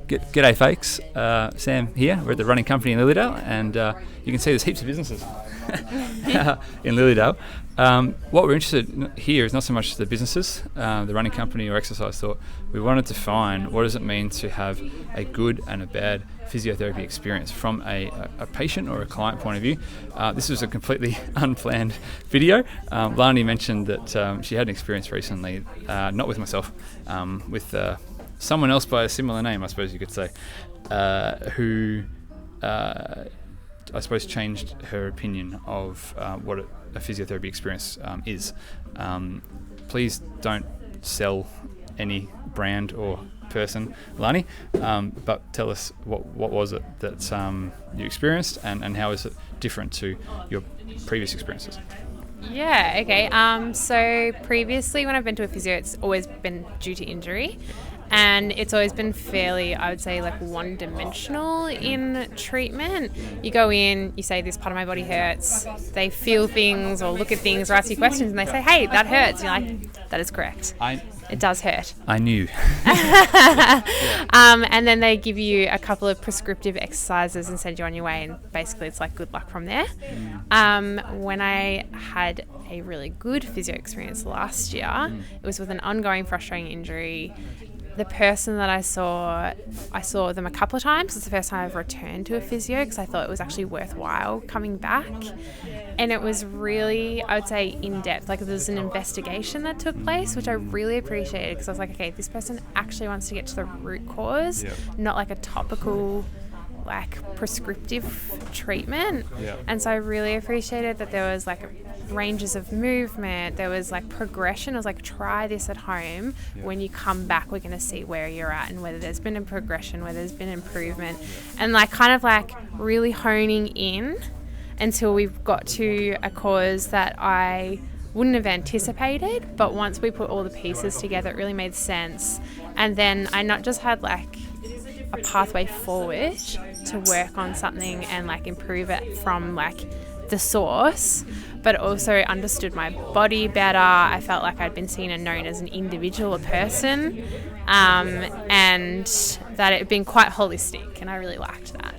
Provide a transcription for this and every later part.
G'day folks, Sam here. We're at the running company in Lilydale, and you can see there's heaps of businesses in Lilydale. What we're interested in here is not so much the businesses, the running company or exercise thought. We wanted to find what does it mean to have a good and a bad physiotherapy experience from a patient or a client point of view. This was a completely unplanned video. Lani mentioned that she had an experience recently, not with myself, with someone else by a similar name, I suppose you could say, who I suppose changed her opinion of what a physiotherapy experience is. Please don't sell any brand or person, Lani, but tell us what was it that you experienced, and how is it different to your previous experiences? Yeah, okay. So previously when I've been to a physio, it's always been due to injury. And it's always been fairly, I would say, like one-dimensional in treatment. You go in, you say, this part of my body hurts. They feel things or look at things or ask you questions, and they say, hey, that hurts. You're like, that is correct. It does hurt. I knew. And then they give you a couple of prescriptive exercises and send you on your way, and basically it's like good luck from there. When I had a really good physio experience last year, it was with an ongoing frustrating injury. The person that I saw them a couple of times. It's the first time I've returned to a physio because I thought it was actually worthwhile coming back. And it was really, I would say, in-depth. Like, there was an investigation that took place, which I really appreciated, because I was like, okay, this person actually wants to get to the root cause, not like a topical, like, prescriptive treatment. And so I really appreciated that there was like ranges of movement, there was like progression. I was like, try this at home. When you come back, we're going to see where you're at and whether there's been a progression, whether there's been improvement, and like kind of like really honing in until we've got to a cause that I wouldn't have anticipated, but once we put all the pieces together, it really made sense. And then I not just had like a pathway forward to work on something and like improve it from like the source, but also understood my body better. I felt like I'd been seen and known as an individual, a person, and that it had been quite holistic, and I really liked that.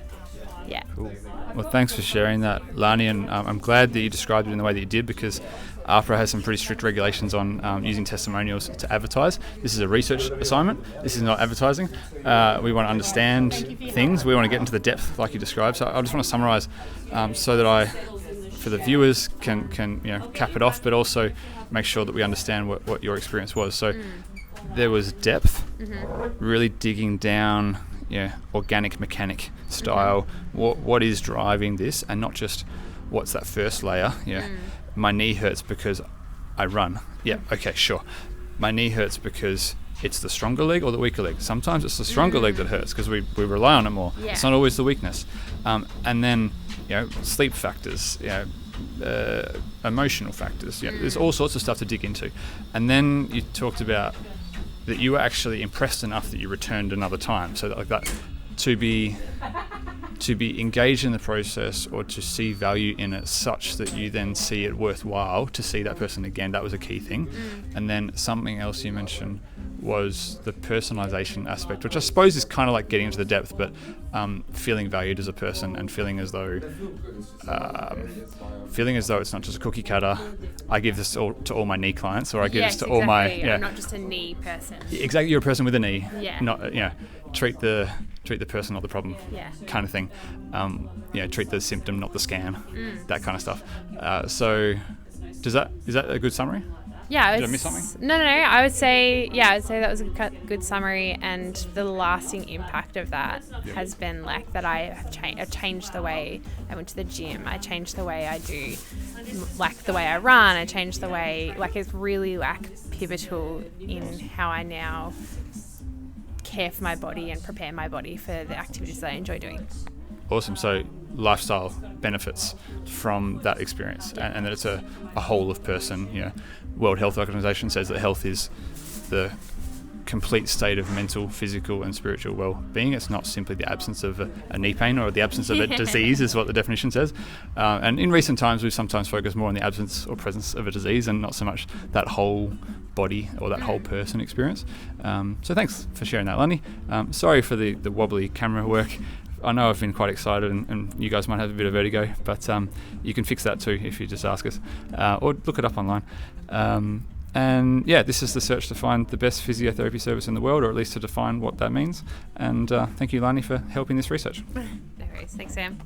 Yeah. Cool. Well, thanks for sharing that, Lani, and I'm glad that you described it in the way that you did, because AHPRA has some pretty strict regulations on using testimonials to advertise. This is a research assignment. This is not advertising. We want to understand things. We want to get into the depth like you described. So I just want to summarise so that I, for the viewers, can cap it off, but also make sure that we understand what your experience was. So there was depth, really digging down, organic mechanic style. What is driving this, and not just what's that first layer. My knee hurts because I run. Yeah, okay, sure. My knee hurts because it's the stronger leg or the weaker leg. Sometimes it's the stronger leg that hurts because we rely on it more. It's not always the weakness. And then sleep factors, emotional factors. There's all sorts of stuff to dig into. And then you talked about that you were actually impressed enough that you returned another time. So like that, to be engaged in the process or to see value in it such that you then see it worthwhile to see that person again, that was a key thing. And then something else you mentioned was the personalization aspect, which I suppose is kind of like getting into the depth, but feeling valued as a person and feeling as though it's not just a cookie cutter. I give this to all my knee clients, or I give this to all my I'm not just a knee person. Exactly, you're a person with a knee. Not treat the person, not the problem, kind of thing. Treat the symptom, not the scan, that kind of stuff. So, is that a good summary? Yeah. Did I miss something? No. I would say that was a good summary, and the lasting impact of that has been like that I have changed the way I went to the gym. I changed the way I do, like the way I run. I changed the way, like it's really like pivotal in how I now care for my body and prepare my body for the activities that I enjoy doing. Awesome. So lifestyle benefits from that experience, and that it's a whole of person. World Health Organization says that health is the complete state of mental, physical and spiritual well-being. It's not simply the absence of a knee pain or the absence of a disease is what the definition says. And in recent times we've sometimes focused more on the absence or presence of a disease and not so much that whole body or that whole person experience. So thanks for sharing that, Lani. Sorry for the wobbly camera work. I know I've been quite excited and you guys might have a bit of vertigo, but you can fix that too if you just ask us or look it up online. And yeah, this is the search to find the best physiotherapy service in the world, or at least to define what that means. And thank you, Lani, for helping this research. No worries. Thanks, Sam.